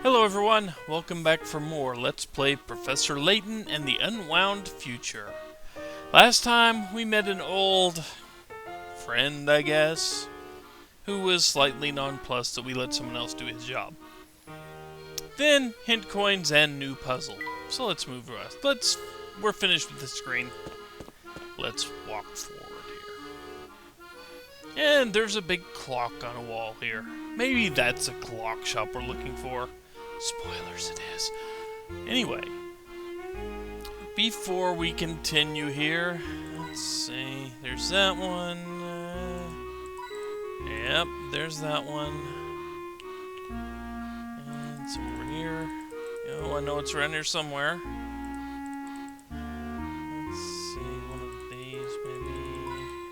Hello everyone, welcome back for more Let's Play Professor Layton and the Unwound Future. Last time we met an old friend, I guess, who was slightly nonplussed that we let someone else do his job. Then, hint coins and new puzzle. So let's move on. We're finished with the screen. Let's walk forward here. And there's a big clock on a wall here. Maybe that's a clock shop we're looking for. Spoilers it is. Anyway, before we continue here, let's see, there's that one. Yep, there's that one. And it's over here. Oh, I know it's around here somewhere. Let's see, one of these maybe.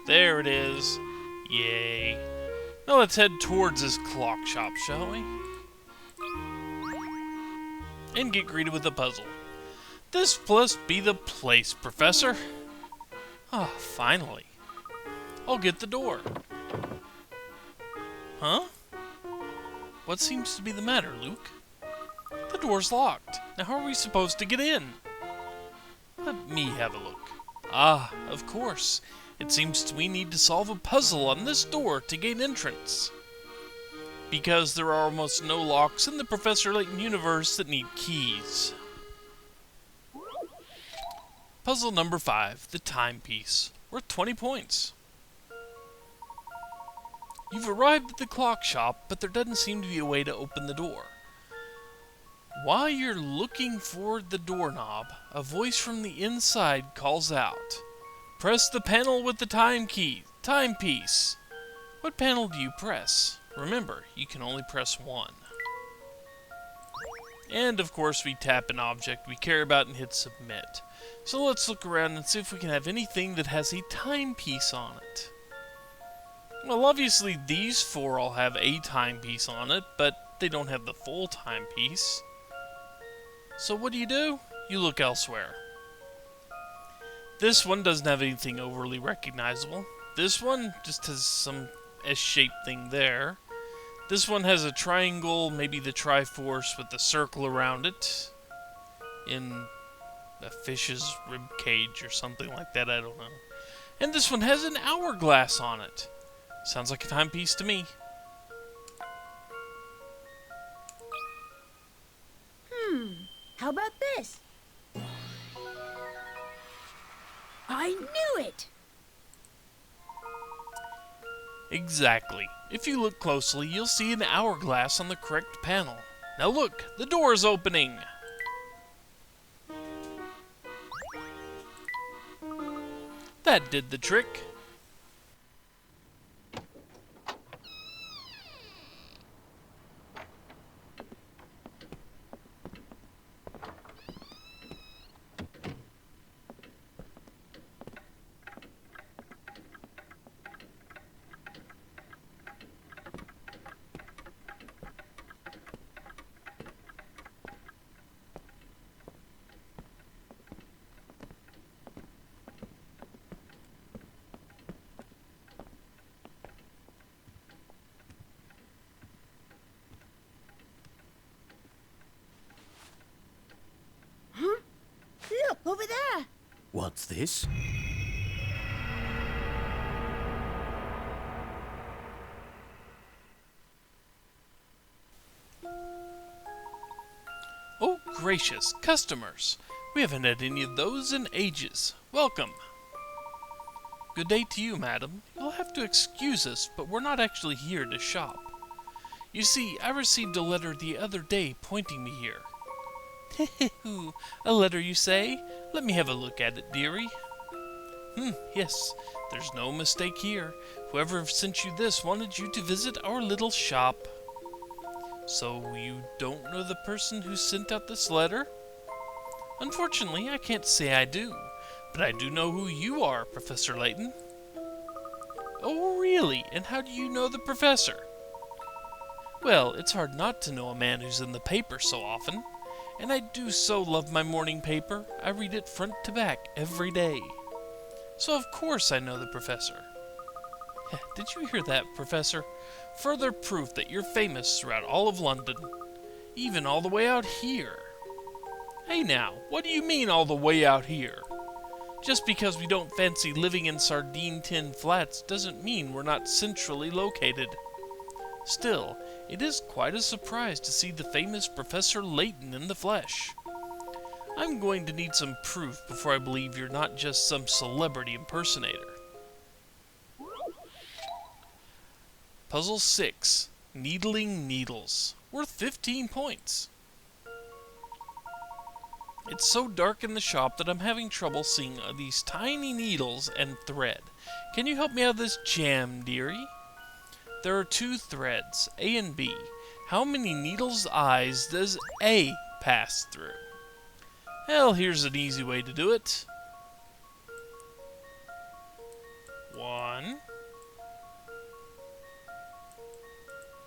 There it is. Yay. Now let's head towards this clock shop, shall we? And get greeted with a puzzle. This must be the place, Professor. Ah, finally. I'll get the door. Huh? What seems to be the matter, Luke? The door's locked. Now how are we supposed to get in? Let me have a look. Ah, of course. It seems we need to solve a puzzle on this door to gain entrance. Because there are almost no locks in the Professor Layton universe that need keys. Puzzle number 5, the Timepiece, worth 20 points. You've arrived at the clock shop, but there doesn't seem to be a way to open the door. While you're looking for the doorknob, a voice from the inside calls out, "Press the panel with the timepiece." What panel do you press? Remember, you can only press one. And of course we tap an object we care about and hit submit. So let's look around and see if we can have anything that has a timepiece on it. Well, obviously these four all have a timepiece on it, but they don't have the full timepiece. So what do? You look elsewhere. This one doesn't have anything overly recognizable. This one just has some S-shaped thing there. This one has a triangle, maybe the Triforce with a circle around it. In a fish's rib cage or something like that, I don't know. And this one has an hourglass on it. Sounds like a timepiece to me. How about this? I knew it! Exactly. If you look closely, you'll see an hourglass on the correct panel. Now look, the door is opening! That did the trick. Look, over there! What's this? Oh, gracious, customers! We haven't had any of those in ages. Welcome! Good day to you, madam. You'll have to excuse us, but we're not actually here to shop. You see, I received a letter the other day pointing me here. A letter, you say? Let me have a look at it, dearie. Yes, there's no mistake here. Whoever sent you this wanted you to visit our little shop. So you don't know the person who sent out this letter? Unfortunately, I can't say I do, but I do know who you are, Professor Layton. Oh, really? And how do you know the professor? Well, it's hard not to know a man who's in the paper so often. And I do so love my morning paper. I read it front to back every day. So of course I know the professor. Did you hear that, Professor? Further proof that you're famous throughout all of London. Even all the way out here. Hey now, what do you mean all the way out here? Just because we don't fancy living in sardine tin flats doesn't mean we're not centrally located. Still, it is quite a surprise to see the famous Professor Layton in the flesh. I'm going to need some proof before I believe you're not just some celebrity impersonator. Puzzle 6. Needling Needles. Worth 15 points. It's so dark in the shop that I'm having trouble seeing these tiny needles and thread. Can you help me out of this jam, dearie? There are 2 threads, A and B. How many needles' eyes does A pass through? Well, here's an easy way to do it. 1,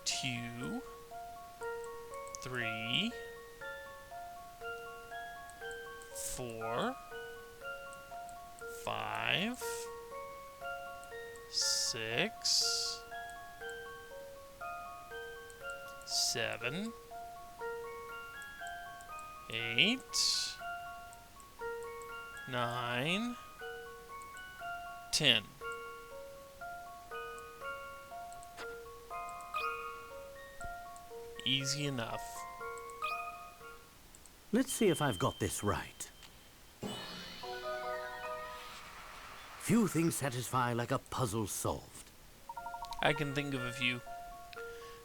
2, 3, 4, 5, 6, 7, 8, 9, 10. Easy enough. Let's see if I've got this right. Few things satisfy like a puzzle solved. I can think of a few.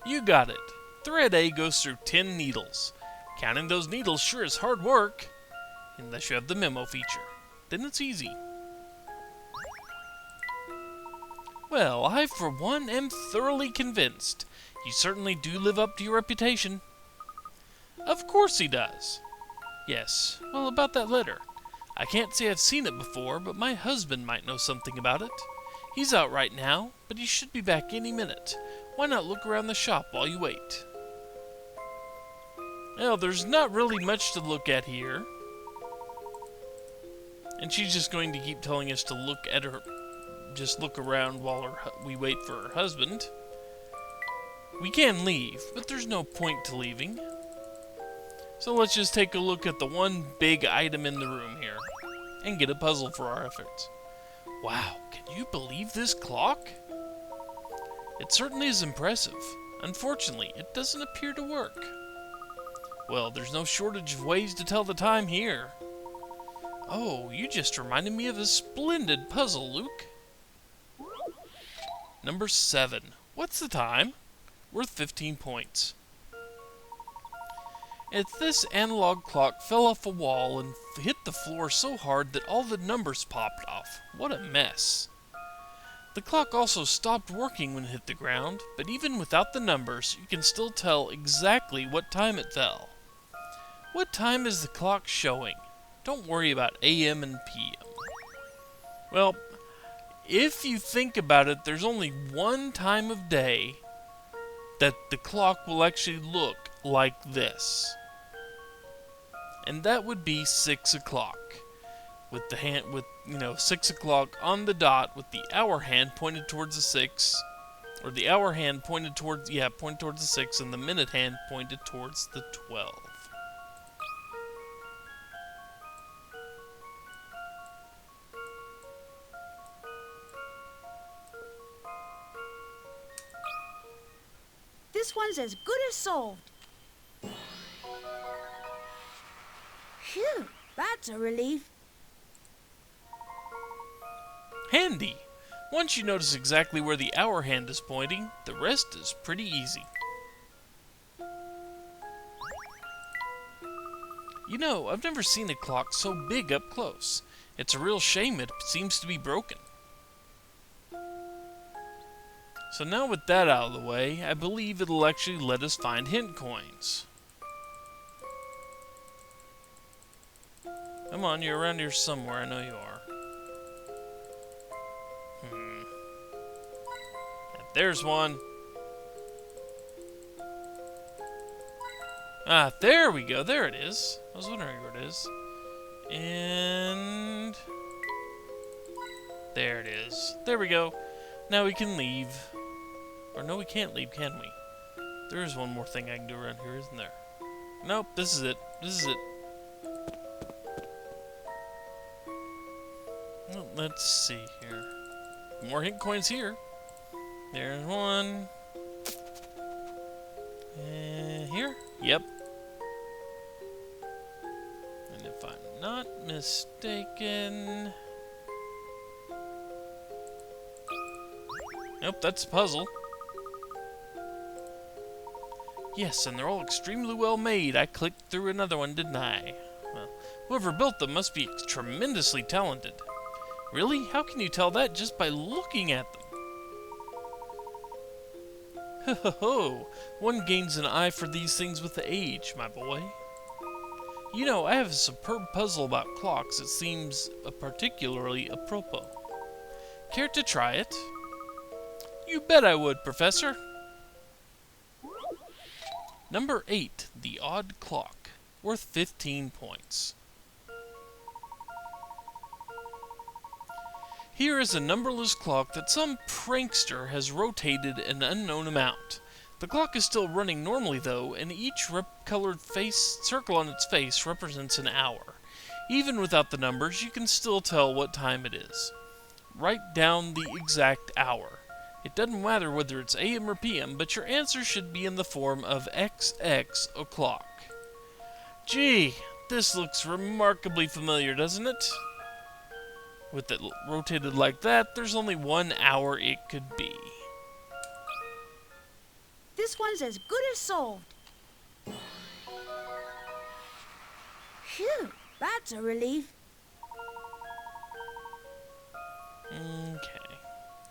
You got it. Thread A goes through 10 needles. Counting those needles sure is hard work. Unless you have the memo feature. Then it's easy. Well, I for one am thoroughly convinced. You certainly do live up to your reputation. Of course he does. Yes, well, about that letter. I can't say I've seen it before, but my husband might know something about it. He's out right now, but he should be back any minute. Why not look around the shop while you wait? Well, there's not really much to look at here. And she's just going to keep telling us to look at her, just look around while we wait for her husband. We can leave, but there's no point to leaving. So let's just take a look at the one big item in the room here, and get a puzzle for our efforts. Wow, can you believe this clock? It certainly is impressive. Unfortunately, it doesn't appear to work. Well, there's no shortage of ways to tell the time here. Oh, you just reminded me of a splendid puzzle, Luke. Number 7. What's the time? Worth 15 points. This analog clock fell off a wall and hit the floor so hard that all the numbers popped off. What a mess. The clock also stopped working when it hit the ground, but even without the numbers, you can still tell exactly what time it fell. What time is the clock showing? Don't worry about AM and PM. Well, if you think about it, there's only one time of day that the clock will actually look like this. And that would be 6 o'clock. With the hand, 6 o'clock on the dot, with the hour hand pointed towards the 6, or the hour hand pointed towards the 6, and the minute hand pointed towards the 12. This one's as good as solved. Phew, that's a relief. Handy! Once you notice exactly where the hour hand is pointing, the rest is pretty easy. You know, I've never seen a clock so big up close. It's a real shame it seems to be broken. So now with that out of the way, I believe it'll actually let us find hint coins. Come on, you're around here somewhere, I know you are. There's one. Ah, there we go, there it is. I was wondering where it is. And there it is. There we go. Now we can leave. Or no, we can't leave, can we? There is one more thing I can do around here, isn't there? Nope, this is it. This is it. Well, let's see here. More hint coins here. There's one. And here? Yep. And if I'm not mistaken... Nope, that's a puzzle. Yes, and they're all extremely well made. I clicked through another one, didn't I? Well, whoever built them must be tremendously talented. Really? How can you tell that just by looking at them? Ho ho ho! One gains an eye for these things with the age, my boy. You know, I have a superb puzzle about clocks that seems particularly apropos. Care to try it? You bet I would, Professor. Number 8, the odd clock, worth 15 points. Here is a numberless clock that some prankster has rotated an unknown amount. The clock is still running normally though, and each colored circle on its face represents an hour. Even without the numbers, you can still tell what time it is. Write down the exact hour. It doesn't matter whether it's AM or PM, but your answer should be in the form of XX o'clock. Gee, this looks remarkably familiar, doesn't it? With it rotated like that, there's only 1 hour it could be. This one's as good as solved. Phew, that's a relief. Okay.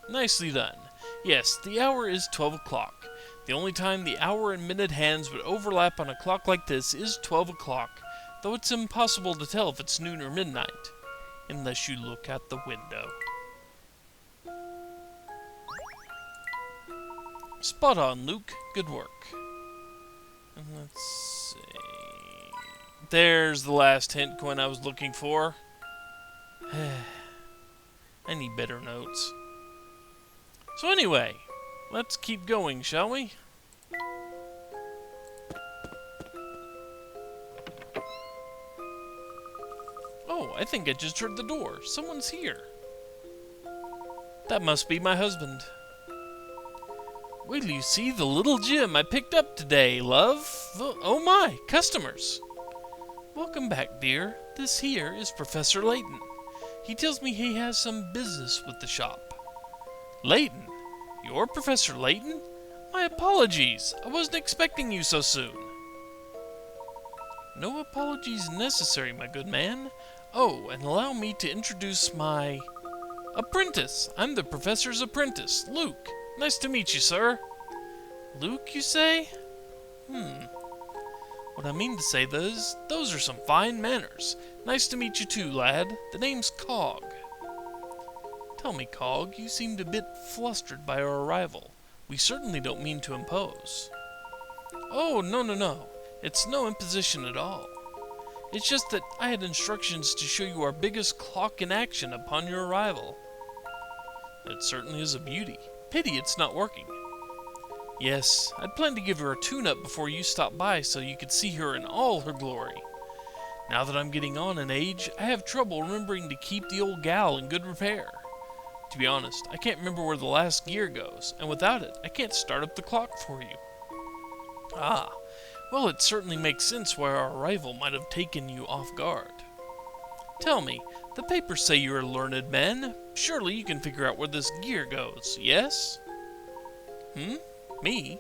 Nicely done. Yes, the hour is 12 o'clock. The only time the hour and minute hands would overlap on a clock like this is 12 o'clock, though it's impossible to tell if it's noon or midnight, unless you look out the window. Spot on, Luke. Good work. And let's see... There's the last hint coin I was looking for. I need better notes. So anyway, let's keep going, shall we? Oh, I think I just heard the door. Someone's here. That must be my husband. Wait till you see the little gem I picked up today, love. Oh my, customers. Welcome back, dear. This here is Professor Layton. He tells me he has some business with the shop. Layton? You're Professor Layton? My apologies. I wasn't expecting you so soon. No apologies necessary, my good man. Oh, and allow me to introduce my apprentice. I'm the professor's apprentice, Luke. Nice to meet you, sir. Luke, you say? What I mean to say is, those are some fine manners. Nice to meet you too, lad. The name's Cog. Tell me, Cog, you seemed a bit flustered by our arrival. We certainly don't mean to impose. Oh, no. It's no imposition at all. It's just that I had instructions to show you our biggest clock in action upon your arrival. It certainly is a beauty. Pity it's not working. Yes, I'd planned to give her a tune-up before you stopped by so you could see her in all her glory. Now that I'm getting on in age, I have trouble remembering to keep the old gal in good repair. To be honest, I can't remember where the last gear goes, and without it, I can't start up the clock for you. Ah, well, it certainly makes sense why our arrival might have taken you off guard. Tell me, the papers say you're a learned man. Surely you can figure out where this gear goes, yes? Me?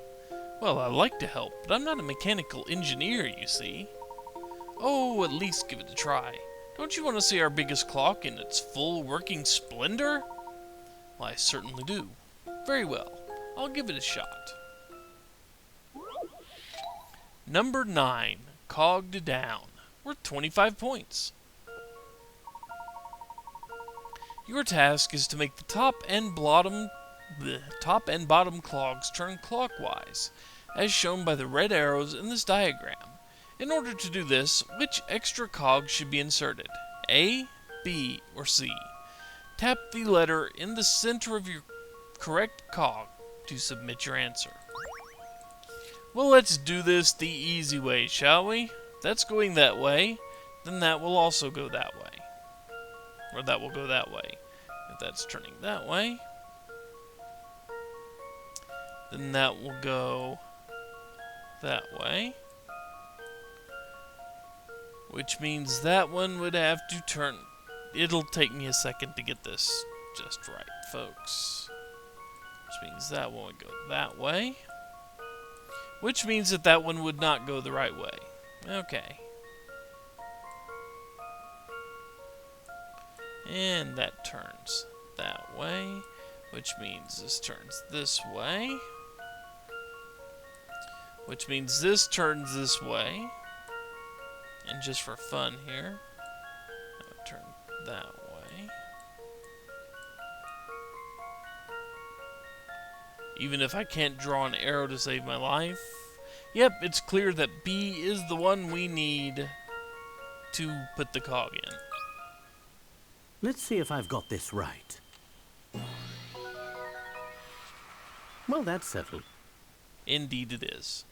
Well, I like to help, but I'm not a mechanical engineer, you see. Oh, at least give it a try. Don't you want to see our biggest clock in its full working splendor? Well, I certainly do. Very well. I'll give it a shot. Number 9, Cogged Down, worth 25 points. Your task is to make the top and bottom clogs turn clockwise, as shown by the red arrows in this diagram. In order to do this, which extra cog should be inserted? A, B, or C? Tap the letter in the center of your correct cog to submit your answer. Well, let's do this the easy way, shall we? If that's going that way, then that will also go that way. Or that will go that way. If that's turning that way, then that will go that way. Which means that one would have to turn. It'll take me a second to get this just right, folks. Which means that one would go that way. Which means that that one would not go the right way. Okay. And that turns that way. Which means this turns this way. Which means this turns this way. And just for fun here, I would turn that way. Even if I can't draw an arrow to save my life. Yep, it's clear that B is the one we need to put the cog in. Let's see if I've got this right. Well, that's settled. Indeed it is.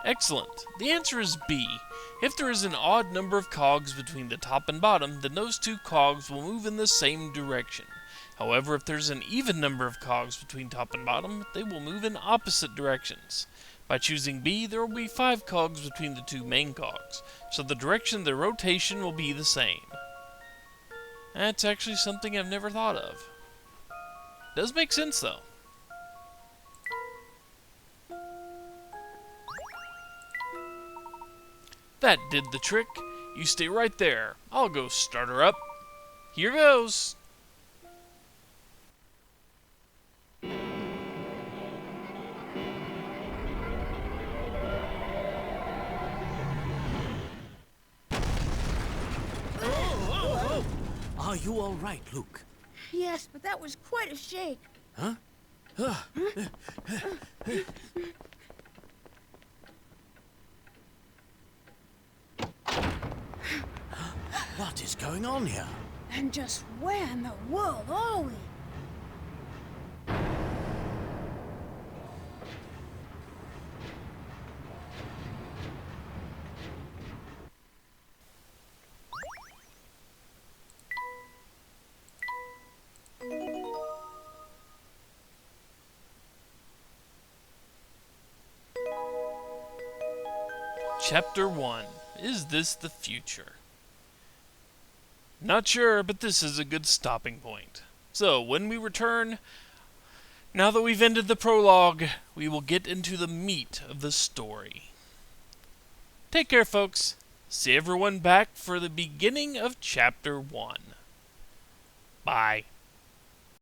Excellent. The answer is B. If there is an odd number of cogs between the top and bottom, then those two cogs will move in the same direction. However, if there's an even number of cogs between top and bottom, they will move in opposite directions. By choosing B, there will be 5 cogs between the two main cogs, so the direction of the rotation will be the same. That's actually something I've never thought of. Does make sense, though. That did the trick. You stay right there. I'll go start her up. Here goes. Are you all right, Luke? Yes, but that was quite a shake. Huh? What is going on here? And just where in the world are we? Chapter 1. Is this the future? Not sure, but this is a good stopping point. So, when we return, now that we've ended the prologue, we will get into the meat of the story. Take care, folks. See everyone back for the beginning of Chapter 1. Bye.